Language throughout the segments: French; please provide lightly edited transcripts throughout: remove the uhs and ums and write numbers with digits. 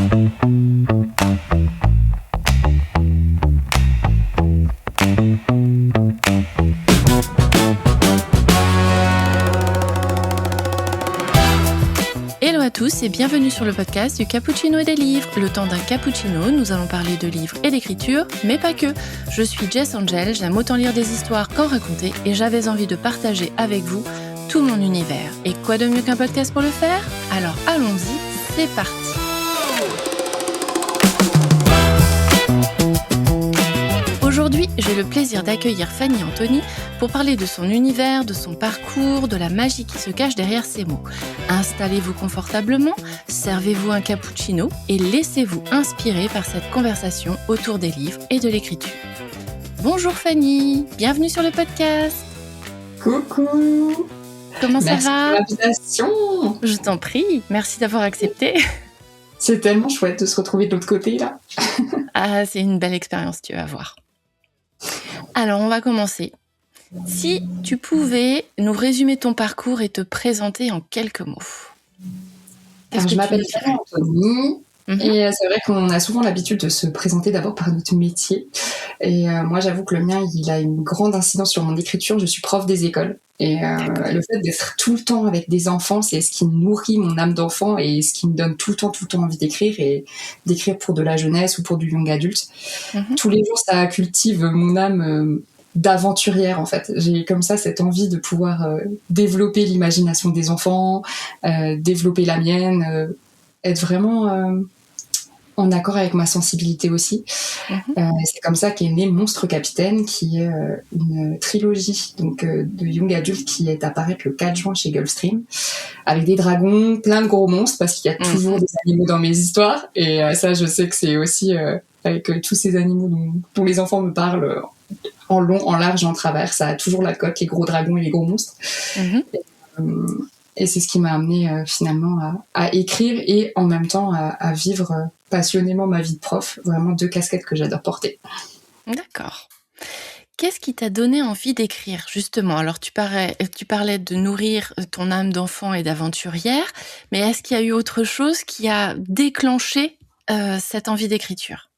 Hello à tous et bienvenue sur le podcast du Cappuccino et des livres. Le temps d'un cappuccino, nous allons parler de livres et d'écriture, mais pas que. Je suis Jess Angel, j'aime autant lire des histoires qu'en raconter et j'avais envie de partager avec vous tout mon univers. Et quoi de mieux qu'un podcast pour le faire ? Alors allons-y, c'est parti. Aujourd'hui, j'ai le plaisir d'accueillir Fanny Anthony pour parler de son univers, de son parcours, de la magie qui se cache derrière ces mots. Installez-vous confortablement, servez-vous un cappuccino et laissez-vous inspirer par cette conversation autour des livres et de l'écriture. Bonjour Fanny, bienvenue sur le podcast. Coucou. Comment ça Merci va ? pour l'invitation. Je t'en prie, merci d'avoir accepté. C'est tellement chouette de se retrouver de l'autre côté là. Ah, c'est une belle expérience, tu vas voir. Alors, on va commencer. Si tu pouvais nous résumer ton parcours et te présenter en quelques mots. Alors, je m'appelle Fanny Anthony. Et c'est vrai qu'on a souvent l'habitude de se présenter d'abord par notre métier. Et moi, j'avoue que le mien, il a une grande incidence sur mon écriture. Je suis prof des écoles. Et le fait d'être tout le temps avec des enfants, c'est ce qui nourrit mon âme d'enfant et ce qui me donne tout le temps envie d'écrire et d'écrire pour de la jeunesse ou pour du young adulte. Tous les jours, ça cultive mon âme d'aventurière, en fait. J'ai comme ça cette envie de pouvoir développer l'imagination des enfants, développer la mienne, être vraiment en accord avec ma sensibilité aussi. C'est comme ça qu'est né Monstre Capitaine, qui est une trilogie donc, de young adulte qui est à paraître le 4 juin chez Gulfstream, avec des dragons, plein de gros monstres, parce qu'il y a toujours des animaux dans mes histoires. Et ça, je sais que c'est aussi avec tous ces animaux dont les enfants me parlent en long, en large et en travers. Ça a toujours la cote, les gros dragons et les gros monstres. Et c'est ce qui m'a amené finalement à écrire et en même temps à vivre passionnément ma vie de prof. Vraiment deux casquettes que j'adore porter. D'accord. Qu'est-ce qui t'a donné envie d'écrire, justement ? Alors, tu parlais de nourrir ton âme d'enfant et d'aventurière, mais est-ce qu'il y a eu autre chose qui a déclenché cette envie d'écriture ?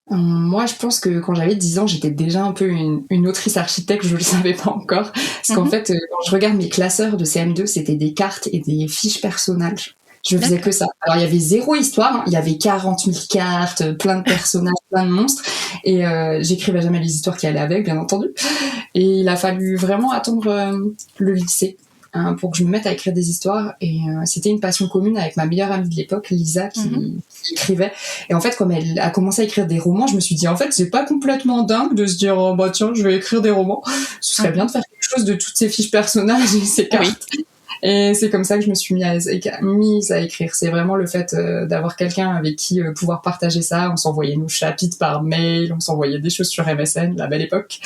Moi, je pense que quand j'avais 10 ans, j'étais déjà un peu une autrice architecte, je le savais pas encore. Parce qu'en fait, quand je regarde mes classeurs de CM2, c'était des cartes et des fiches personnages. Je faisais que ça. Alors, il y avait zéro histoire, il y avait 40 000 cartes, plein de personnages, plein de monstres. Et j'écrivais jamais les histoires qui allaient avec, bien entendu. Et il a fallu vraiment attendre le lycée pour que je me mette à écrire des histoires. Et c'était une passion commune avec ma meilleure amie de l'époque, Lisa, qui écrivait. Et en fait, comme elle a commencé à écrire des romans, je me suis dit, en fait, c'est pas complètement dingue de se dire, oh, bah tiens, je vais écrire des romans. Ce serait bien de faire quelque chose de toutes ces fiches personnages et ces cartes. Et c'est comme ça que je me suis mise à écrire. C'est vraiment le fait d'avoir quelqu'un avec qui pouvoir partager ça. On s'envoyait nos chapitres par mail, on s'envoyait des choses sur MSN, la belle époque.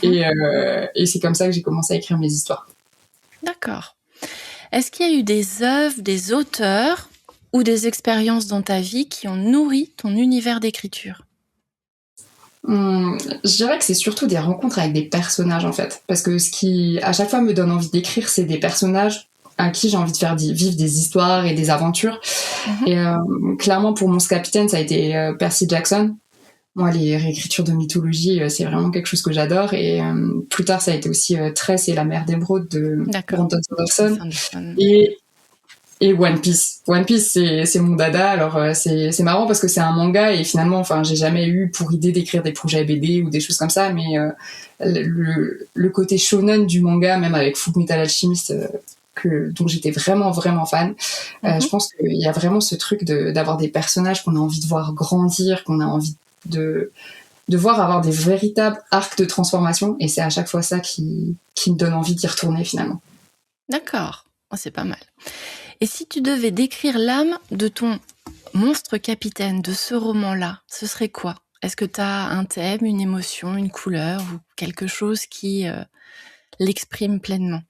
Et c'est comme ça que j'ai commencé à écrire mes histoires. D'accord. Est-ce qu'il y a eu des œuvres, des auteurs ou des expériences dans ta vie qui ont nourri ton univers d'écriture ? Je dirais que c'est surtout des rencontres avec des personnages, en fait. Parce que ce qui, à chaque fois, me donne envie d'écrire, c'est des personnages à qui j'ai envie de faire vivre des histoires et des aventures. Et clairement, pour Monstre Capitaine, ça a été Percy Jackson. Moi, les réécritures de mythologie, c'est vraiment quelque chose que j'adore. Et plus tard, ça a été aussi Tress et la mer d'émeraude de Brandon Sanderson. Et One Piece. One Piece, c'est mon dada. Alors, c'est marrant parce que c'est un manga et finalement, enfin, j'ai jamais eu pour idée d'écrire des projets BD ou des choses comme ça, mais le côté shonen du manga, même avec Fullmetal Alchemist, dont j'étais vraiment fan. Je pense qu'il y a vraiment ce truc d'avoir des personnages qu'on a envie de voir grandir, qu'on a envie de voir avoir des véritables arcs de transformation, et c'est à chaque fois ça qui me donne envie d'y retourner finalement. D'accord, c'est pas mal. Et si tu devais décrire l'âme de ton Monstre Capitaine, de ce roman-là, ce serait quoi ? Est-ce que tu as un thème, une émotion, une couleur ou quelque chose qui l'exprime pleinement ?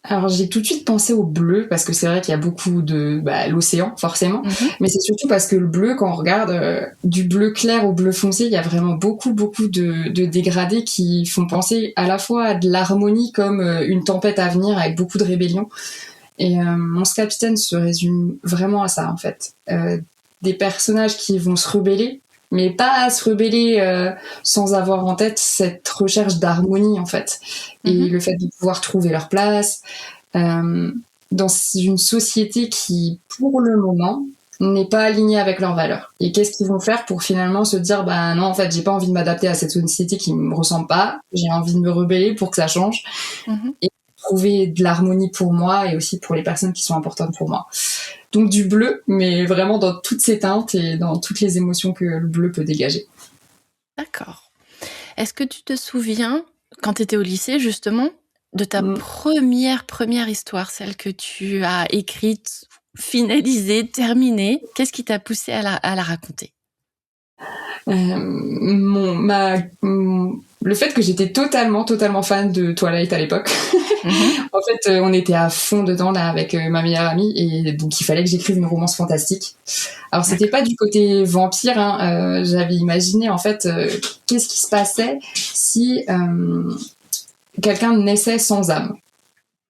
Alors j'ai tout de suite pensé au bleu parce que c'est vrai qu'il y a beaucoup de l'océan forcément, mais c'est surtout parce que le bleu, quand on regarde du bleu clair au bleu foncé, il y a vraiment beaucoup de dégradés qui font penser à la fois à de l'harmonie comme une tempête à venir avec beaucoup de rébellion. Et Monstre Capitaine se résume vraiment à ça, en fait. Des personnages qui vont se rebeller, mais pas se rebeller sans avoir en tête cette recherche d'harmonie, en fait. Et le fait de pouvoir trouver leur place dans une société qui, pour le moment, n'est pas alignée avec leurs valeurs. Et qu'est-ce qu'ils vont faire pour finalement se dire, bah non, en fait, j'ai pas envie de m'adapter à cette société qui me ressemble pas, j'ai envie de me rebeller pour que ça change. Et trouver de l'harmonie pour moi et aussi pour les personnes qui sont importantes pour moi. Donc du bleu, mais vraiment dans toutes ses teintes et dans toutes les émotions que le bleu peut dégager. D'accord. Est-ce que tu te souviens, quand tu étais au lycée justement, de ta première histoire, celle que tu as écrite, finalisée, terminée? Qu'est-ce qui t'a poussé à la raconter? Le fait que j'étais totalement fan de Twilight à l'époque. En fait, on était à fond dedans là avec ma meilleure amie et donc il fallait que j'écrive une romance fantastique. Alors c'était pas du côté vampire, hein, j'avais imaginé en fait qu'est-ce qui se passait si quelqu'un naissait sans âme.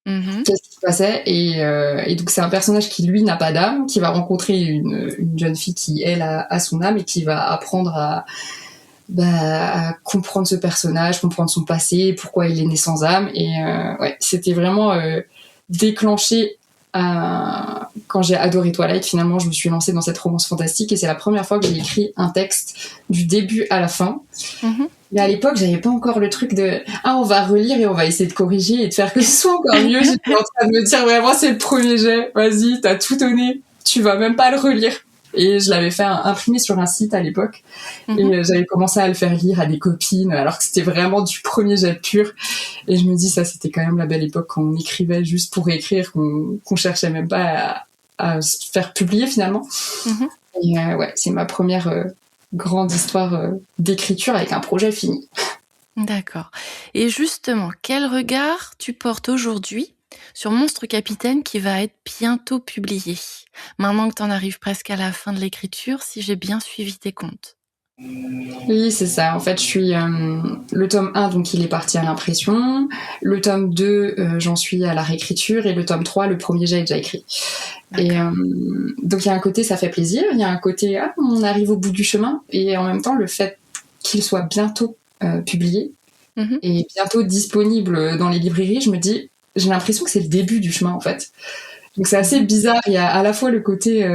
Qu'est-ce qui se passait et donc c'est un personnage qui lui n'a pas d'âme, qui va rencontrer une jeune fille qui elle a son âme et qui va apprendre à comprendre ce personnage, comprendre son passé, pourquoi il est né sans âme. Et ouais, c'était vraiment déclenché quand j'ai adoré Twilight. Finalement, je me suis lancée dans cette romance fantastique et c'est la première fois que j'ai écrit un texte du début à la fin. Mais à l'époque, j'avais pas encore le truc de on va relire et on va essayer de corriger et de faire que ce soit encore mieux. J'étais en train de me dire vraiment c'est le premier jet, vas-y, t'as tout donné, tu vas même pas le relire. Et je l'avais fait imprimer sur un site à l'époque. Et j'avais commencé à le faire lire à des copines, alors que c'était vraiment du premier jet pur. Et je me dis, ça, c'était quand même la belle époque quand on écrivait juste pour écrire, qu'on cherchait même pas à se faire publier finalement. Et ouais, c'est ma première grande histoire d'écriture avec un projet fini. D'accord. Et justement, quel regard tu portes aujourd'hui sur Monstre Capitaine qui va être bientôt publié? Maintenant que tu en arrives presque à la fin de l'écriture, si j'ai bien suivi tes comptes. Oui, c'est ça. En fait, je suis le tome 1, donc il est parti à l'impression. Le tome 2, j'en suis à la réécriture. Et le tome 3, le premier jet est déjà écrit. Et donc il y a un côté, ça fait plaisir. Il y a un côté, on arrive au bout du chemin. Et en même temps, le fait qu'il soit bientôt publié et bientôt disponible dans les librairies, je me dis, j'ai l'impression que c'est le début du chemin, en fait. Donc c'est assez bizarre. Il y a à la fois le côté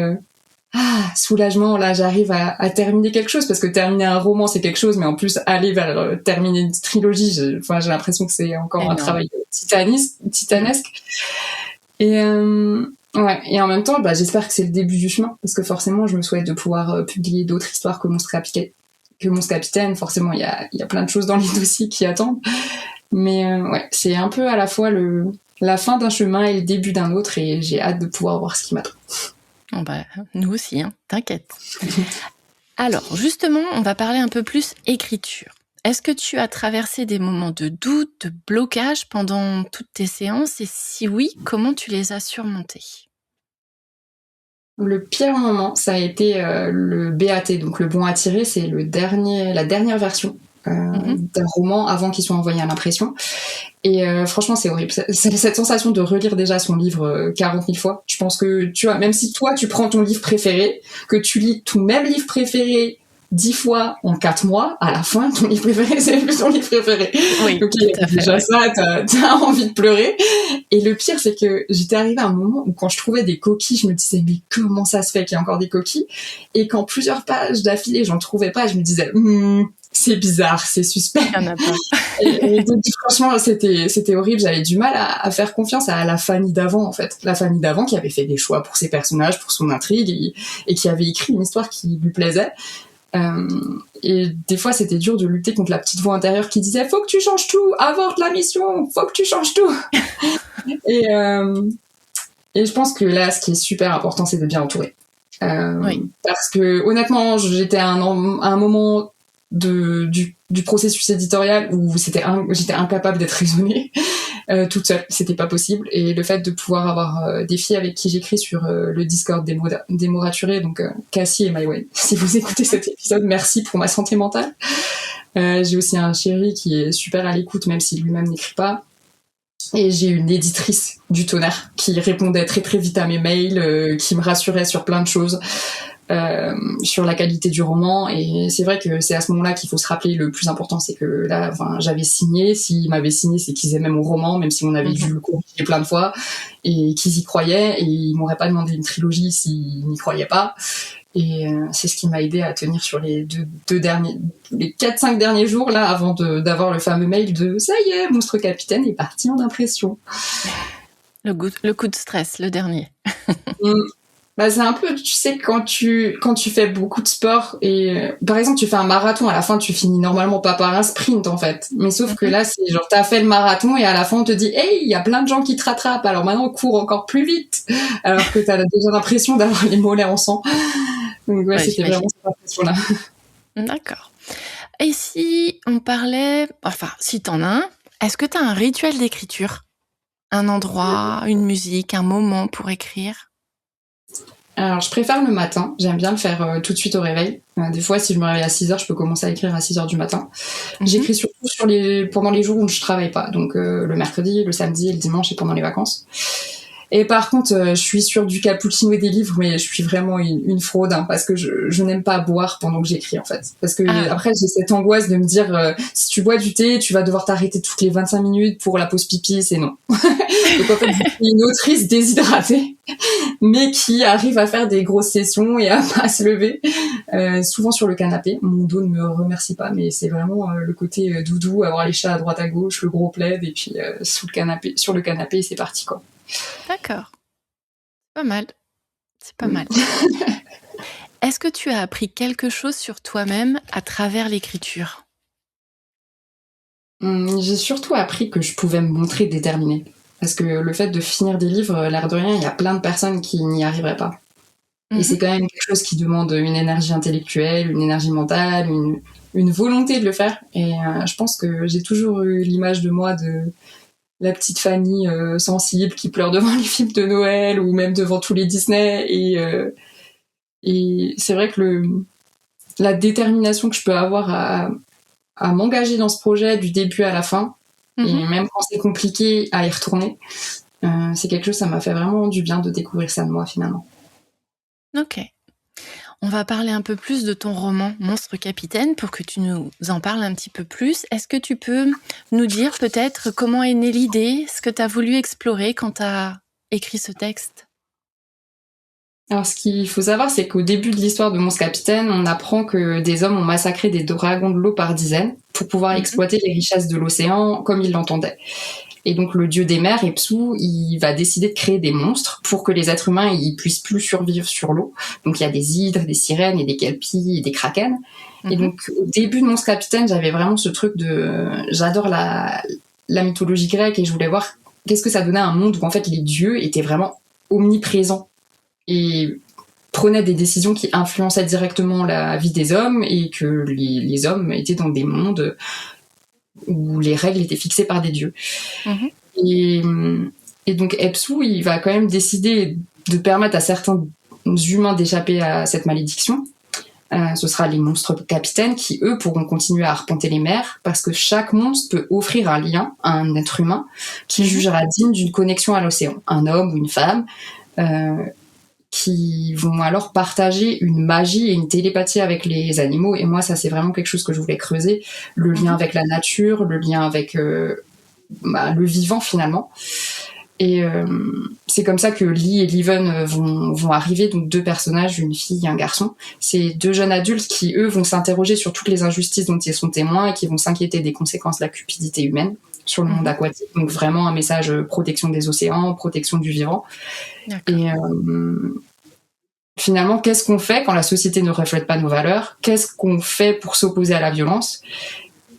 soulagement, là j'arrive à terminer quelque chose, parce que terminer un roman c'est quelque chose, mais en plus aller vers terminer une trilogie, j'ai l'impression que c'est encore un travail titanesque. Et ouais, et en même temps j'espère que c'est le début du chemin, parce que forcément je me souhaite de pouvoir publier d'autres histoires que Monstre Capitaine. Forcément il y a plein de choses dans les dossiers qui attendent, mais ouais, c'est un peu à la fois la fin d'un chemin et le début d'un autre, et j'ai hâte de pouvoir voir ce qui m'attend. Oh nous aussi, t'inquiète. Alors, justement, on va parler un peu plus écriture. Est-ce que tu as traversé des moments de doute, de blocage pendant toutes tes séances? Et si oui, comment tu les as surmontés? Le pire moment, ça a été le BAT, donc le bon à tirer, c'est la dernière version d'un roman avant qu'il soit envoyé à l'impression. Et franchement, c'est horrible. C'est cette sensation de relire déjà son livre 40 000 fois. Je pense que, tu vois, même si toi, tu prends ton livre préféré, que tu lis ton même livre préféré 10 fois en 4 mois, à la fin, ton livre préféré, c'est plus ton livre préféré. Oui, donc, déjà ça, t'as envie de pleurer. Et le pire, c'est que j'étais arrivée à un moment où quand je trouvais des coquilles, je me disais, mais comment ça se fait qu'il y a encore des coquilles? Et quand plusieurs pages d'affilée, j'en trouvais pas, je me disais, c'est bizarre, c'est suspect. Il y en a pas. et donc, franchement, c'était horrible. J'avais du mal à faire confiance à la Fanny d'avant, en fait. La Fanny d'avant qui avait fait des choix pour ses personnages, pour son intrigue, et qui avait écrit une histoire qui lui plaisait. Et des fois, c'était dur de lutter contre la petite voix intérieure qui disait « Faut que tu changes tout, avorte la mission, faut que tu changes tout !» Et je pense que là, ce qui est super important, c'est de bien entourer. Parce que, honnêtement, j'étais à un moment du processus éditorial où j'étais incapable d'être raisonnée toute seule, c'était pas possible. Et le fait de pouvoir avoir des filles avec qui j'écris sur le Discord des mots raturés, donc Cassie et Maïwen, si vous écoutez cet épisode, merci pour ma santé mentale. J'ai aussi un chéri qui est super à l'écoute, même si lui-même n'écrit pas. Et j'ai une éditrice du tonnerre qui répondait très très vite à mes mails, qui me rassurait sur plein de choses, sur la qualité du roman. Et c'est vrai que c'est à ce moment-là qu'il faut se rappeler, le plus important, c'est que là, j'avais signé. S'ils m'avaient signé, c'est qu'ils aimaient mon roman, même si on avait dû le corriger plein de fois, et qu'ils y croyaient. Et ils m'auraient pas demandé une trilogie s'ils n'y croyaient pas. Et c'est ce qui m'a aidé à tenir sur les les 4-5 derniers jours là, avant d'avoir le fameux mail de ça y est, Monstre Capitaine est parti en impression. Le coup de stress, le dernier. C'est un peu, tu sais, quand tu fais beaucoup de sport et par exemple tu fais un marathon, à la fin tu finis normalement pas par un sprint en fait, mais sauf que là c'est genre t'as fait le marathon et à la fin on te dit hey, il y a plein de gens qui te rattrapent, alors maintenant cours encore plus vite, alors que t'as déjà l'impression d'avoir les mollets en sang. Donc ouais, c'était vraiment cette impression-là. D'accord. Et si on parlait, enfin, si t'en as un, est-ce que t'as un rituel d'écriture? Un endroit, une musique, un moment pour écrire? Alors, je préfère le matin. J'aime bien le faire tout de suite au réveil. Des fois, si je me réveille à 6h, je peux commencer à écrire à 6h du matin. J'écris surtout pendant les jours où je travaille pas. Donc, le mercredi, le samedi, le dimanche et pendant les vacances. Et par contre, je suis sur du cappuccino et des livres, mais je suis vraiment une fraude, hein, parce que je n'aime pas boire pendant que j'écris, en fait. Parce que après, j'ai cette angoisse de me dire, si tu bois du thé, tu vas devoir t'arrêter toutes les 25 minutes pour la pause pipi, c'est non. Donc en fait, je suis une autrice déshydratée, mais qui arrive à faire des grosses sessions et à pas se lever, souvent sur le canapé. Mon dos ne me remercie pas, mais c'est vraiment le côté doudou, avoir les chats à droite à gauche, le gros plaid, et puis sur le canapé, c'est parti, quoi. D'accord. Pas mal. C'est pas mal. Est-ce que tu as appris quelque chose sur toi-même à travers l'écriture? J'ai surtout appris que je pouvais me montrer déterminée. Parce que le fait de finir des livres, l'air de rien, il y a plein de personnes qui n'y arriveraient pas. Et c'est quand même quelque chose qui demande une énergie intellectuelle, une énergie mentale, une volonté de le faire. Et je pense que j'ai toujours eu l'image de moi de la petite famille sensible qui pleure devant les films de Noël ou même devant tous les Disney. Et c'est vrai que la détermination que je peux avoir à m'engager dans ce projet du début à la fin, et même quand c'est compliqué, à y retourner, c'est quelque chose, ça m'a fait vraiment du bien de découvrir ça de moi finalement. Ok. On va parler un peu plus de ton roman Monstre Capitaine pour que tu nous en parles un petit peu plus. Est-ce que tu peux nous dire peut-être comment est née l'idée, ce que tu as voulu explorer quand tu as écrit ce texte? Alors, ce qu'il faut savoir, c'est qu'au début de l'histoire de Monstre Capitaine, on apprend que des hommes ont massacré des dragons de l'eau par dizaines pour pouvoir exploiter les richesses de l'océan comme ils l'entendaient. Et donc, le dieu des mers, Epsou, il va décider de créer des monstres pour que les êtres humains ils puissent plus survivre sur l'eau. Donc, il y a des hydres, des sirènes, et des kelpies, et des krakens. Et donc, au début de Monstre Capitaine, j'avais vraiment ce truc j'adore la mythologie grecque et je voulais voir qu'est-ce que ça donnait à un monde où, en fait, les dieux étaient vraiment omniprésents et prenaient des décisions qui influençaient directement la vie des hommes et que les hommes étaient dans des mondes où les règles étaient fixées par des dieux. Et donc Epsou, il va quand même décider de permettre à certains humains d'échapper à cette malédiction. Ce sera les monstres capitaines qui, eux, pourront continuer à arpenter les mers parce que chaque monstre peut offrir un lien à un être humain qui jugera digne d'une connexion à l'océan. Un homme ou une femme qui vont alors partager une magie et une télépathie avec les animaux. Et moi, ça, c'est vraiment quelque chose que je voulais creuser. Le lien avec la nature, le lien avec le vivant, finalement. Et c'est comme ça que Lee et Leven vont arriver, donc 2 personnages, une fille et un garçon. C'est 2 jeunes adultes qui, eux, vont s'interroger sur toutes les injustices dont ils sont témoins et qui vont s'inquiéter des conséquences de la cupidité humaine sur le monde aquatique. Donc vraiment un message protection des océans, protection du vivant. Et finalement, qu'est-ce qu'on fait quand la société ne reflète pas nos valeurs? Qu'est-ce qu'on fait pour s'opposer à la violence?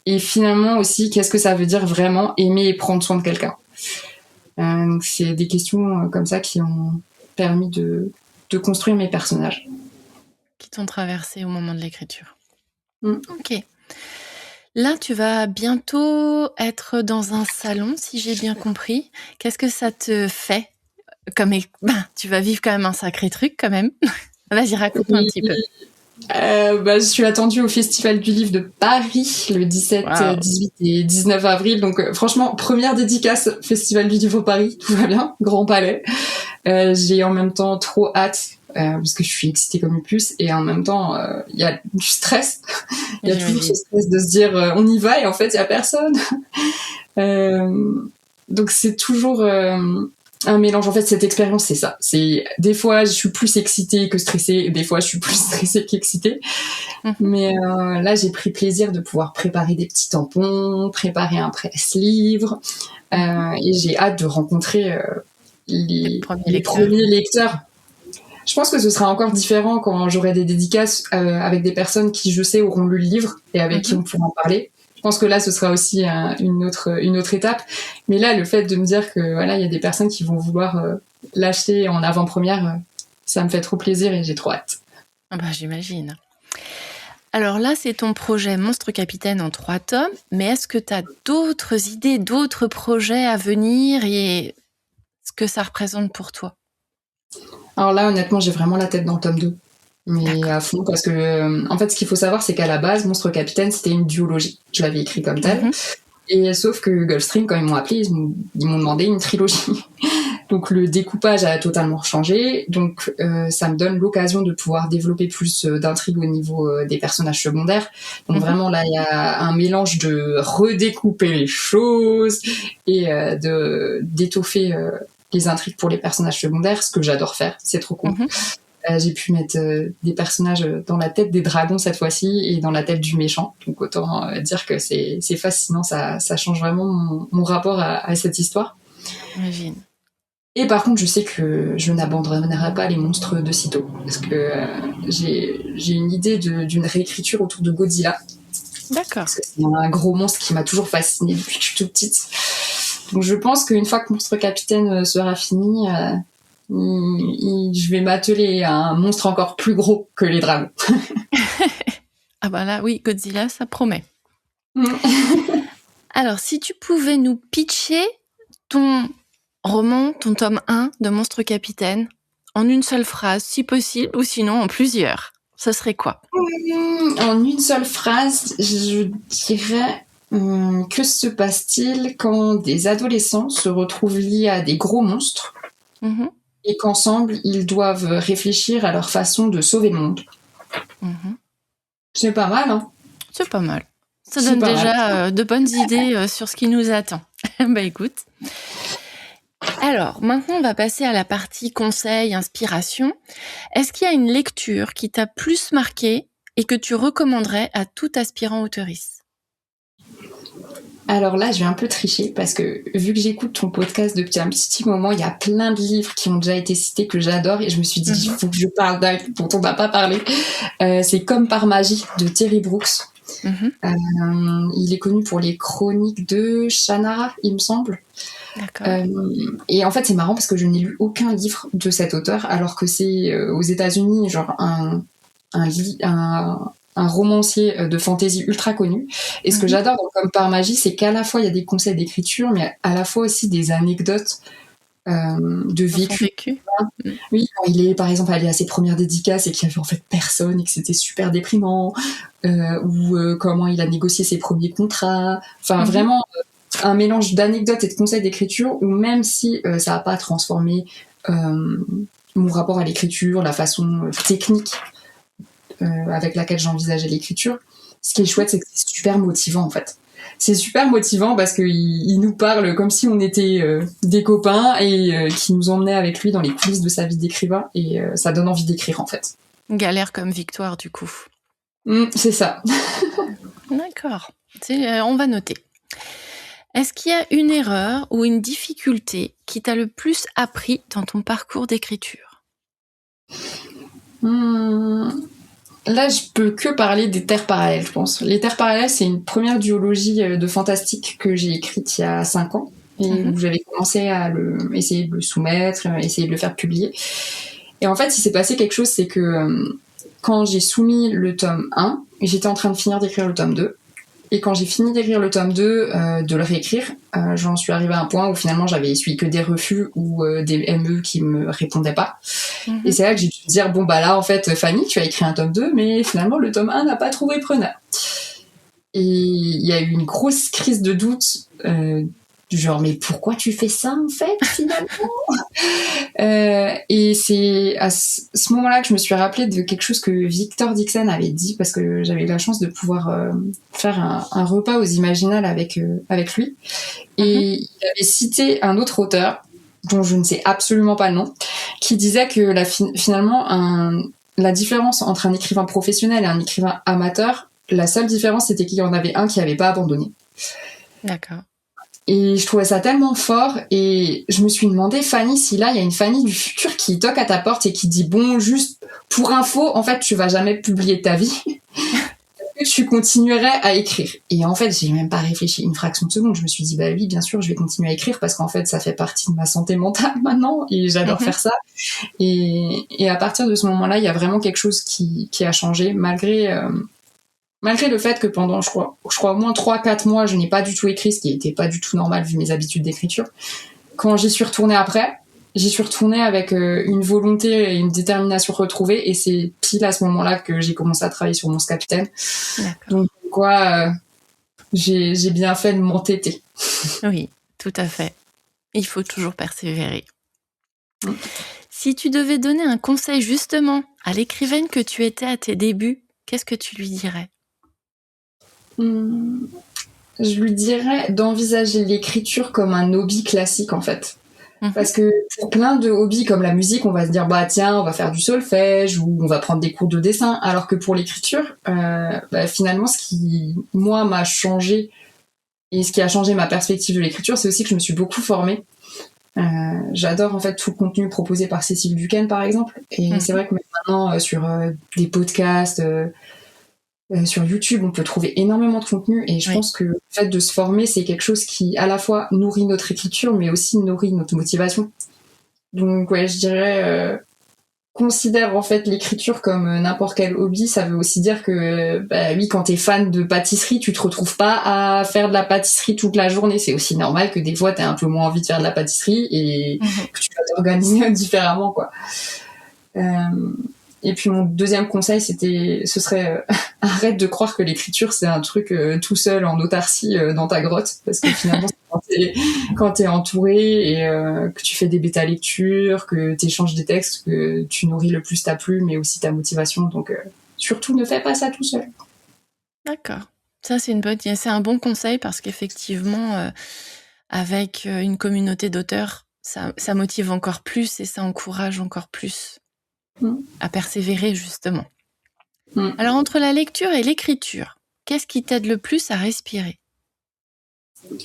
Et finalement aussi, qu'est-ce que ça veut dire vraiment aimer et prendre soin de quelqu'un? Donc c'est des questions comme ça qui ont permis de construire mes personnages. Qui t'ont traversé au moment de l'écriture. Ok. Là, tu vas bientôt être dans un salon, si j'ai bien compris. Qu'est-ce que ça te fait tu vas vivre quand même un sacré truc, quand même. Vas-y, raconte-moi un petit peu. Je suis attendue au Festival du Livre de Paris le 17, 18 et 19 avril. Donc franchement, première dédicace Festival du Livre Paris, tout va bien, Grand Palais. J'ai en même temps trop hâte parce que je suis excitée comme une puce et en même temps il y a du stress. Il y a toujours ce stress de se dire on y va et en fait il y a personne. Donc c'est toujours un mélange. En fait, cette expérience, c'est ça. C'est des fois, je suis plus excitée que stressée, et des fois, je suis plus stressée qu'excitée. Mais là, j'ai pris plaisir de pouvoir préparer des petits tampons, préparer un presse-livre, et j'ai hâte de rencontrer les premiers lecteurs. Je pense que ce sera encore différent quand j'aurai des dédicaces avec des personnes qui, je sais, auront lu le livre et avec qui on pourra en parler. Je pense que là, ce sera aussi une autre étape. Mais là, le fait de me dire que voilà, il y a des personnes qui vont vouloir l'acheter en avant-première, ça me fait trop plaisir et j'ai trop hâte. J'imagine. Alors là, c'est ton projet Monstre Capitaine en 3 tomes, mais est-ce que tu as d'autres idées, d'autres projets à venir et ce que ça représente pour toi? Alors là, honnêtement, j'ai vraiment la tête dans le tome 2. Mais à fond, parce que en fait, ce qu'il faut savoir, c'est qu'à la base, Monstre Capitaine, c'était une duologie. Je l'avais écrit comme tel. Et sauf que Gulfstream, quand ils m'ont appelé, ils m'ont demandé une trilogie. Donc le découpage a totalement changé. Donc ça me donne l'occasion de pouvoir développer plus d'intrigue au niveau des personnages secondaires. Donc vraiment là, il y a un mélange de redécouper les choses et d'étoffer les intrigues pour les personnages secondaires, ce que j'adore faire. C'est trop cool. J'ai pu mettre des personnages dans la tête des dragons cette fois-ci et dans la tête du méchant. Donc autant dire que c'est fascinant, ça change vraiment mon rapport à cette histoire. J'imagine. Et par contre, je sais que je n'abandonnerai pas les monstres de sitôt. Parce que j'ai une idée d'une réécriture autour de Godzilla. D'accord. Parce que c'est un gros monstre qui m'a toujours fascinée depuis que je suis toute petite. Donc je pense qu'une fois que Monstre Capitaine sera fini... je vais m'atteler à un monstre encore plus gros que les dragons. Là, oui, Godzilla, ça promet. Alors, si tu pouvais nous pitcher ton roman, ton tome 1 de Monstre Capitaine, en une seule phrase, si possible, ou sinon en plusieurs, ça serait quoi? En une seule phrase, je dirais... que se passe-t-il quand des adolescents se retrouvent liés à des gros monstres et qu'ensemble, ils doivent réfléchir à leur façon de sauver le monde. C'est pas mal, hein? C'est pas mal. Ça donne déjà de bonnes idées sur ce qui nous attend. Écoute. Alors, maintenant, on va passer à la partie conseil, inspiration. Est-ce qu'il y a une lecture qui t'a plus marqué et que tu recommanderais à tout aspirant auteuriste? Alors là, je vais un peu tricher parce que vu que j'écoute ton podcast depuis un petit moment, il y a plein de livres qui ont déjà été cités que j'adore et je me suis dit il faut que je parle d'un dont on n'a pas parlé. C'est Comme par magie de Terry Brooks. Il est connu pour les chroniques de Shannara, il me semble. D'accord. Et en fait, c'est marrant parce que je n'ai lu aucun livre de cet auteur alors que c'est aux États-Unis genre un romancier de fantasy ultra connu. Et ce que j'adore dans Comme par magie, c'est qu'à la fois il y a des conseils d'écriture, mais à la fois aussi des anecdotes de vécu. Oui, quand il est par exemple allé à ses premières dédicaces et qu'il y avait en fait personne et que c'était super déprimant, ou comment il a négocié ses premiers contrats. Enfin, vraiment un mélange d'anecdotes et de conseils d'écriture, où même si ça n'a pas transformé mon rapport à l'écriture, la façon technique avec laquelle j'envisageais l'écriture. Ce qui est chouette, c'est que c'est super motivant en fait. C'est super motivant parce qu'il nous parle comme si on était des copains et qui nous emmenait avec lui dans les coulisses de sa vie d'écrivain et ça donne envie d'écrire en fait. Galère comme victoire du coup. C'est ça. D'accord. On va noter. Est-ce qu'il y a une erreur ou une difficulté qui t'a le plus appris dans ton parcours d'écriture? Là, je peux que parler des terres parallèles, je pense. Les terres parallèles, c'est une première duologie de fantastique que j'ai écrite il y a 5 ans et où j'avais commencé à essayer de le soumettre, essayer de le faire publier. Et en fait, il s'est passé quelque chose, c'est que quand j'ai soumis le tome 1, j'étais en train de finir d'écrire le tome 2 Et quand j'ai fini d'écrire le tome 2, de le réécrire, j'en suis arrivée à un point où finalement j'avais essuyé que des refus ou des ME qui me répondaient pas. Et c'est là que j'ai dû me dire, bon bah là en fait Fanny, tu as écrit un tome 2, mais finalement le tome 1 n'a pas trouvé preneur. Et il y a eu une grosse crise de doute, du genre mais pourquoi tu fais ça en fait finalement. Et c'est à ce moment-là que je me suis rappelée de quelque chose que Victor Dixon avait dit, parce que j'avais eu la chance de pouvoir faire un repas aux Imaginales avec lui, et il avait cité un autre auteur dont je ne sais absolument pas le nom, qui disait que finalement la différence entre un écrivain professionnel et un écrivain amateur, la seule différence c'était qu'il y en avait un qui n'avait pas abandonné. D'accord. Et je trouvais ça tellement fort, et je me suis demandé, Fanny, si là il y a une Fanny du futur qui toque à ta porte et qui dit bon, juste pour info, en fait tu vas jamais publier ta vie, est-ce que tu continuerais à écrire? Et en fait j'ai même pas réfléchi une fraction de seconde, je me suis dit bah oui bien sûr je vais continuer à écrire, parce qu'en fait ça fait partie de ma santé mentale maintenant et j'adore faire ça. Et à partir de ce moment-là il y a vraiment quelque chose qui a changé, malgré le fait que pendant, je crois au moins 3-4 mois, je n'ai pas du tout écrit, ce qui n'était pas du tout normal vu mes habitudes d'écriture. Quand j'y suis retournée après, j'y suis retournée avec une volonté et une détermination retrouvée, et c'est pile à ce moment-là que j'ai commencé à travailler sur Monstre Capitaine. Donc j'ai bien fait de m'entêter. Oui, tout à fait. Il faut toujours persévérer. Si tu devais donner un conseil justement à l'écrivaine que tu étais à tes débuts, qu'est-ce que tu lui dirais ? Je lui dirais d'envisager l'écriture comme un hobby classique en fait. Parce que pour plein de hobbies comme la musique, on va se dire bah tiens, on va faire du solfège ou on va prendre des cours de dessin, alors que pour l'écriture, finalement ce qui moi m'a changé et ce qui a changé ma perspective de l'écriture, c'est aussi que je me suis beaucoup formée. J'adore en fait tout le contenu proposé par Cécile Duquesne par exemple, et c'est vrai que maintenant sur des podcasts, sur YouTube, on peut trouver énormément de contenu, et je pense que le fait de se former, c'est quelque chose qui à la fois nourrit notre écriture, mais aussi nourrit notre motivation. Donc je dirais considère en fait l'écriture comme n'importe quel hobby. Ça veut aussi dire que oui, quand t'es fan de pâtisserie, tu te retrouves pas à faire de la pâtisserie toute la journée. C'est aussi normal que des fois t'aies un peu moins envie de faire de la pâtisserie et que tu vas t'organiser différemment quoi. Et puis mon deuxième conseil, ce serait arrête de croire que l'écriture c'est un truc tout seul en autarcie dans ta grotte, parce que finalement quand t'es entouré et que tu fais des bêta lectures, que t'échanges des textes, que tu nourris le plus ta plume mais aussi ta motivation. Donc surtout ne fais pas ça tout seul. D'accord. Ça c'est c'est un bon conseil, parce qu'effectivement avec une communauté d'auteurs, ça motive encore plus et ça encourage encore plus à persévérer justement. Alors entre la lecture et l'écriture, qu'est-ce qui t'aide le plus à respirer ?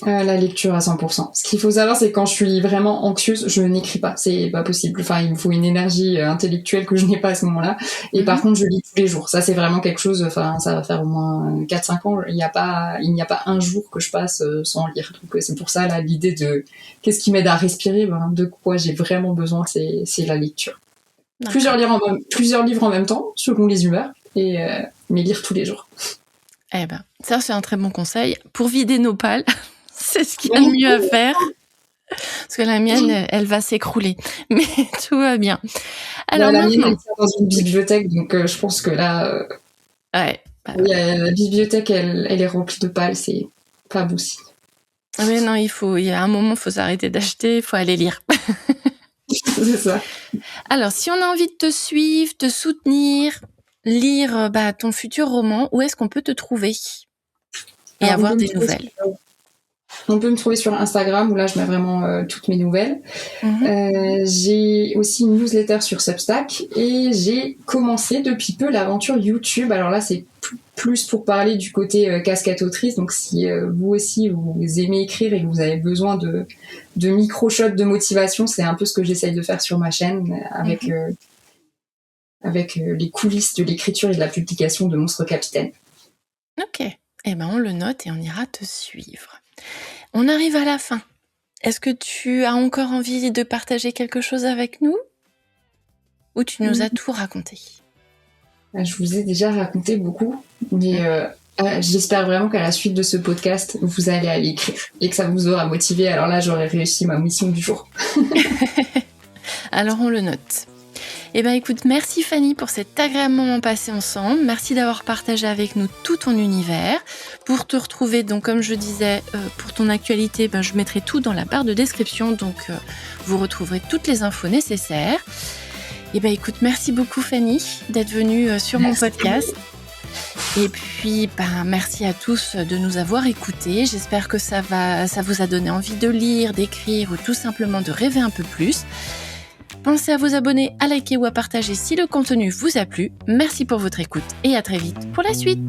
La lecture à 100%. Ce qu'il faut savoir, c'est que quand je suis vraiment anxieuse, je n'écris pas. C'est pas possible. Enfin, il me faut une énergie intellectuelle que je n'ai pas à ce moment-là. Et par contre, je lis tous les jours. Ça, c'est vraiment quelque chose, enfin, ça va faire au moins 4-5 ans. Il n'y a pas un jour que je passe sans lire. Donc, c'est pour ça, là, l'idée de qu'est-ce qui m'aide à respirer, de quoi j'ai vraiment besoin, c'est la lecture. Plusieurs livres en même temps, selon les humeurs, mais lire tous les jours. Eh ben, ça c'est un très bon conseil pour vider nos pales. C'est ce qu'il y a de mieux à faire, parce que la mienne, elle va s'écrouler, mais tout va bien. Alors la mienne, elle tient dans une bibliothèque, donc je pense que là, la bibliothèque, elle est remplie de pales, c'est pas beau signe. Mais non, il y a un moment, il faut s'arrêter d'acheter, il faut aller lire. C'est ça. Alors, si on a envie de te suivre, te soutenir, lire ton futur roman, où est-ce qu'on peut te trouver et avoir des nouvelles ? On peut me trouver sur Instagram, où là je mets vraiment toutes mes nouvelles. J'ai aussi une newsletter sur Substack, et j'ai commencé depuis peu l'aventure YouTube. Alors là c'est plus pour parler du côté casquette autrice. Donc si vous aussi vous aimez écrire et que vous avez besoin de micro-shots de motivation, c'est un peu ce que j'essaye de faire sur ma chaîne avec les coulisses de l'écriture et de la publication de Monstre Capitaine. Ok, eh ben on le note et on ira te suivre. On arrive à la fin. Est-ce que tu as encore envie de partager quelque chose avec nous ? Ou tu nous as tout raconté ? Je vous ai déjà raconté beaucoup, mais J'espère vraiment qu'à la suite de ce podcast, vous allez aller écrire et que ça vous aura motivé. Alors là, j'aurai réussi ma mission du jour. Alors on le note. Eh bien écoute, merci Fanny pour cet agréable moment passé ensemble. Merci d'avoir partagé avec nous tout ton univers. Pour te retrouver, donc comme je disais, pour ton actualité, je mettrai tout dans la barre de description. Donc vous retrouverez toutes les infos nécessaires. Eh bien écoute, merci beaucoup Fanny d'être venue sur mon podcast. Et puis, merci à tous de nous avoir écoutés. J'espère que ça vous a donné envie de lire, d'écrire ou tout simplement de rêver un peu plus. Pensez à vous abonner, à liker ou à partager si le contenu vous a plu. Merci pour votre écoute et à très vite pour la suite.